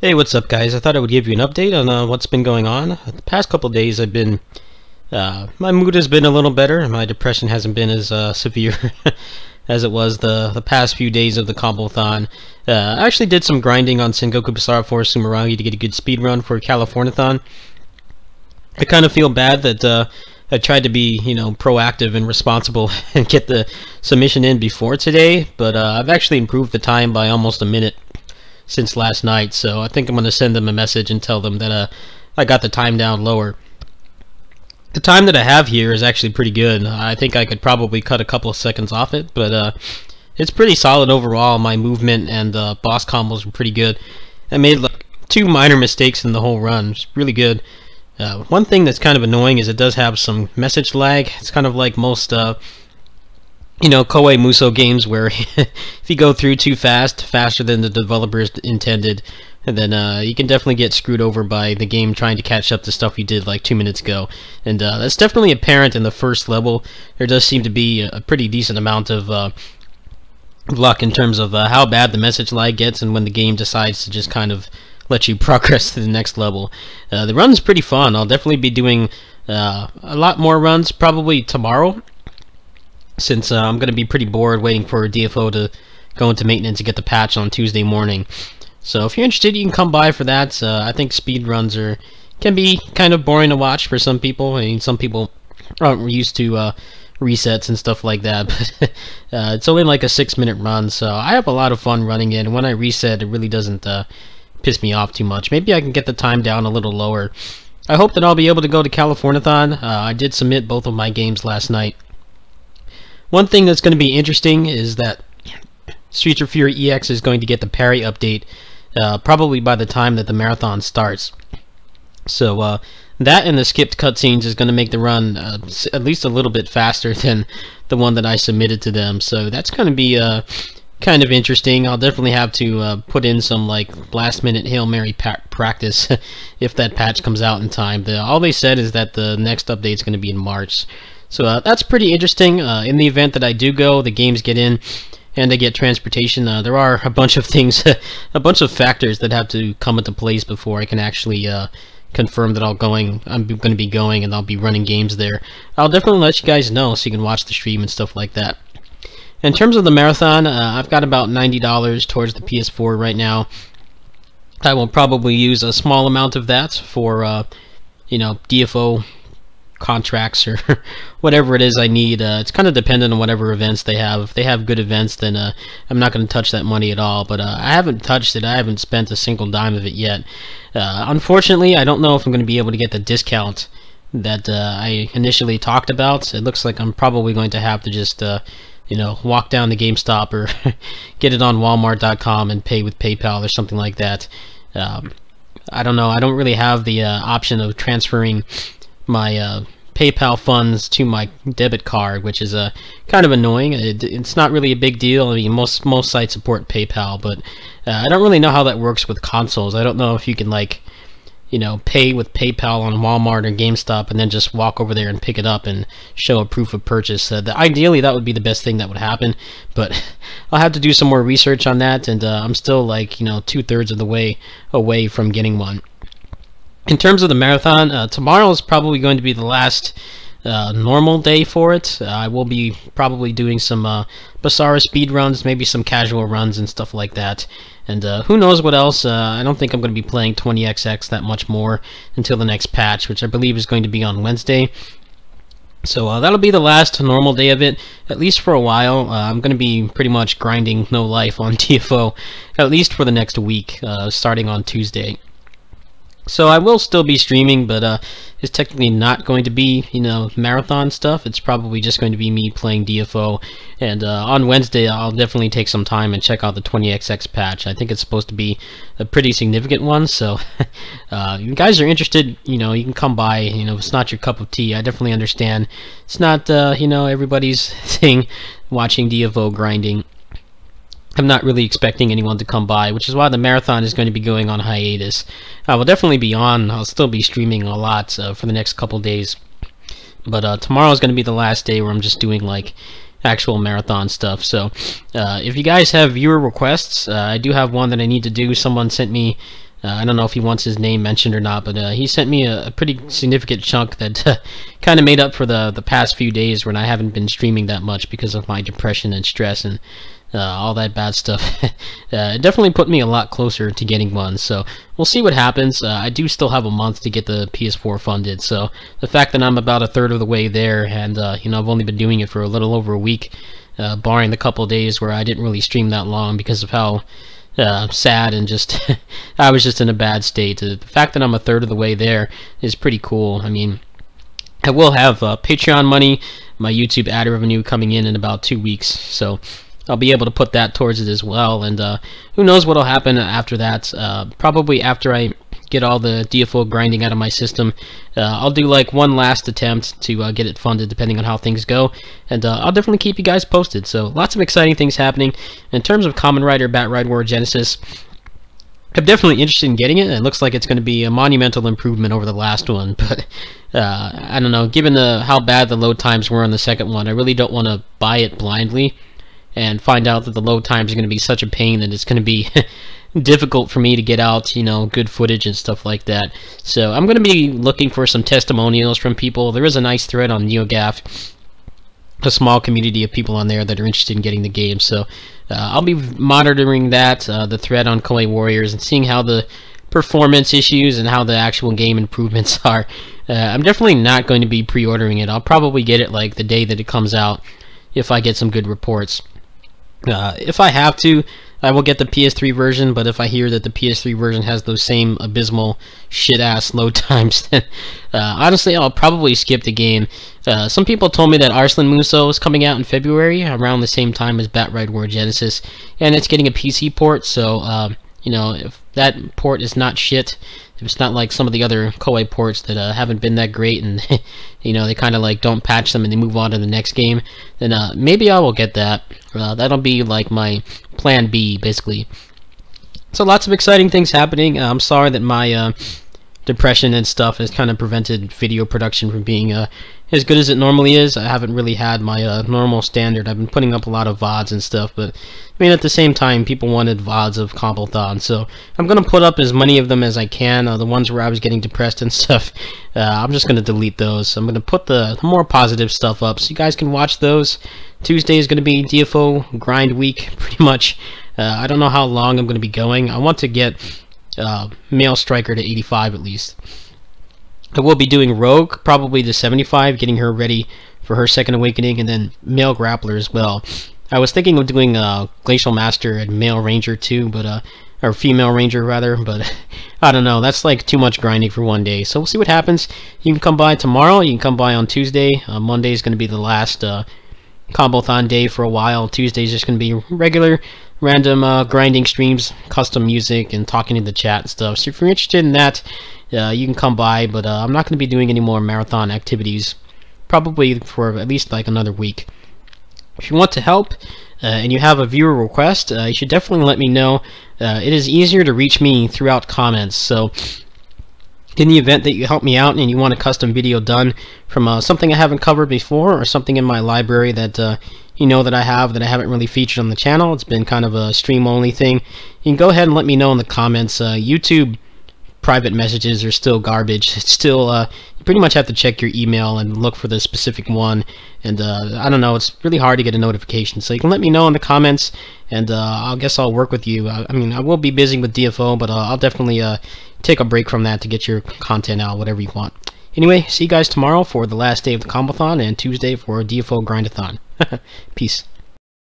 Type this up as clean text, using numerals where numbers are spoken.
Hey, what's up, guys? I thought I would give you an update on what's been going on. The past couple of days, my mood has been a little better. My depression hasn't been as severe as it was the past few days of the Combothon. I actually did some grinding on Sengoku Basara Force Sumerangi to get a good speed run for Californiathon. I kind of feel bad that I tried to be, proactive and responsible and get the submission in before today, but I've actually improved the time by almost a minute since last night, so I think I'm going to send them a message and tell them that I got the time down lower. The time that I have here is actually pretty good. I think I could probably cut a couple of seconds off it, but it's pretty solid overall. My movement and boss combos were pretty good. I made like 2 minor mistakes in the whole run. It's really good. One thing that's kind of annoying is it does have some message lag. It's kind of like most Koei Muso games where if you go through too fast, faster than the developers intended, then you can definitely get screwed over by the game trying to catch up to stuff you did like 2 minutes ago. And that's definitely apparent in the first level. There does seem to be a pretty decent amount of luck in terms of how bad the message lag gets and when the game decides to just kind of let you progress to the next level. The run's pretty fun. I'll definitely be doing a lot more runs probably tomorrow, since I'm going to be pretty bored waiting for DFO to go into maintenance and get the patch on Tuesday morning. So if you're interested, you can come by for that. I think speed runs can be kind of boring to watch for some people. I mean, some people aren't used to resets and stuff like that, but it's only like a 6-minute run, so I have a lot of fun running it, and when I reset, it really doesn't piss me off too much. Maybe I can get the time down a little lower. I hope that I'll be able to go to Californiathon. I did submit both of my games last night. One thing that's going to be interesting is that Streets of Fury EX is going to get the parry update probably by the time that the marathon starts. So that and the skipped cutscenes is going to make the run at least a little bit faster than the one that I submitted to them. So that's going to be kind of interesting. I'll definitely have to put in some like last-minute Hail Mary practice if that patch comes out in time. All they said is that the next update is going to be in March. So that's pretty interesting. In the event that I do go, the games get in, and I get transportation, there are a bunch of things, a bunch of factors that have to come into place before I can actually confirm that I'm going to be going and I'll be running games there. I'll definitely let you guys know so you can watch the stream and stuff like that. In terms of the marathon, I've got about $90 towards the PS4 right now. I will probably use a small amount of that for, DFO contracts or whatever it is I need. It's kind of dependent on whatever events they have. If they have good events, then I'm not going to touch that money at all, but I haven't touched it. I haven't spent a single dime of it yet. Unfortunately, I don't know if I'm going to be able to get the discount that I initially talked about. It looks like I'm probably going to have to just walk down to GameStop or get it on Walmart.com and pay with PayPal or something like that. I don't know. I don't really have the option of transferring my PayPal funds to my debit card, which is kind of annoying. It's not really a big deal. I mean, most sites support PayPal, but I don't really know how that works with consoles. I don't know if you can pay with PayPal on Walmart or GameStop and then just walk over there and pick it up and show a proof of purchase. Ideally, that would be the best thing that would happen, but I'll have to do some more research on that, and I'm still like 2/3 of the way away from getting one. In terms of the marathon, tomorrow is probably going to be the last normal day for it. I will be probably doing some Basara speed runs, maybe some casual runs and stuff like that. And who knows what else. I don't think I'm going to be playing 20XX that much more until the next patch, which I believe is going to be on Wednesday. So that'll be the last normal day of it, at least for a while. I'm going to be pretty much grinding no life on TFO, at least for the next week, starting on Tuesday. So I will still be streaming, but it's technically not going to be, marathon stuff. It's probably just going to be me playing DFO. And on Wednesday, I'll definitely take some time and check out the 20XX patch. I think it's supposed to be a pretty significant one. So you guys are interested, you can come by. If it's not your cup of tea, I definitely understand. It's not, everybody's thing, watching DFO grinding. I'm not really expecting anyone to come by, which is why the marathon is going to be going on hiatus. I will definitely be on. I'll still be streaming a lot for the next couple days. But tomorrow is going to be the last day where I'm just doing like actual marathon stuff. So if you guys have viewer requests, I do have one that I need to do. Someone sent me I don't know if he wants his name mentioned or not, but he sent me a pretty significant chunk that kind of made up for the past few days when I haven't been streaming that much because of my depression and stress and all that bad stuff. It definitely put me a lot closer to getting one, so we'll see what happens. I do still have a month to get the PS4 funded, so the fact that I'm about a third of the way there, and you know, I've only been doing it for a little over a week, barring the couple days where I didn't really stream that long because of how sad and just I was just in a bad state. The fact that I'm a third of the way there is pretty cool. I mean, I will have Patreon money, my YouTube ad revenue coming in about 2 weeks, so I'll be able to put that towards it as well, and who knows what'll happen after that. Probably after I get all the DFO grinding out of my system, I'll do like one last attempt to get it funded depending on how things go, and I'll definitely keep you guys posted. So lots of exciting things happening. In terms of Kamen Rider Bat War Genesis, I'm definitely interested in getting it. It looks like it's going to be a monumental improvement over the last one, but I don't know, given how bad the load times were on the second one, I really don't want to buy it blindly and find out that the load times are going to be such a pain that it's going to be difficult for me to get out, you know, good footage and stuff like that. So I'm going to be looking for some testimonials from people. There is a nice thread on NeoGAF, a small community of people on there that are interested in getting the game. So I'll be monitoring that, the thread on Koei Warriors, and seeing how the performance issues and how the actual game improvements are. I'm definitely not going to be pre-ordering it. I'll probably get it like the day that it comes out if I get some good reports. If I have to, I will get the PS3 version, but if I hear that the PS3 version has those same abysmal shit-ass load times, then honestly, I'll probably skip the game. Some people told me that Arslan Muso is coming out in February, around the same time as Bat War Genesis, and it's getting a PC port, so, you know, if that port is not shit, if it's not like some of the other Koei ports that haven't been that great, and you know, they kind of like don't patch them and they move on to the next game, then maybe I will get that. That'll be like my plan B, basically. So lots of exciting things happening. I'm sorry that my depression and stuff has kind of prevented video production from being as good as it normally is. I haven't really had my normal standard. I've been putting up a lot of VODs and stuff, but I mean, at the same time, people wanted VODs of Combothon, so I'm going to put up as many of them as I can. The ones where I was getting depressed and stuff, I'm just going to delete those. So I'm going to put the more positive stuff up so you guys can watch those. Tuesday is going to be DFO grind week, pretty much. I don't know how long I'm going to be going. I want to get Male Striker to 85 at least. I will be doing Rogue, probably to 75, getting her ready for her second awakening, and then Male Grappler as well. I was thinking of doing Glacial Master and Male Ranger too, but or Female Ranger rather, but I don't know, that's like too much grinding for one day, so we'll see what happens. You can come by tomorrow, you can come by on Tuesday. Monday is going to be the last Combothon day for a while. Tuesday is just going to be regular random grinding streams, custom music, and talking in the chat and stuff. So if you're interested in that, you can come by, but I'm not going to be doing any more marathon activities, probably for at least like another week. If you want to help and you have a viewer request, you should definitely let me know. It is easier to reach me throughout comments, so in the event that you help me out and you want a custom video done from something I haven't covered before, or something in my library that you know that I haven't really featured on the channel, it's been kind of a stream only thing, you can go ahead and let me know in the comments. YouTube private messages are still garbage. It's still you pretty much have to check your email and look for the specific one, and I don't know, it's really hard to get a notification, so you can let me know in the comments, and I guess I'll work with you. I mean, I will be busy with DFO, but I'll definitely take a break from that to get your content out, whatever you want. Anyway, see you guys tomorrow for the last day of the Combothon, and Tuesday for DFO Grindathon. Peace.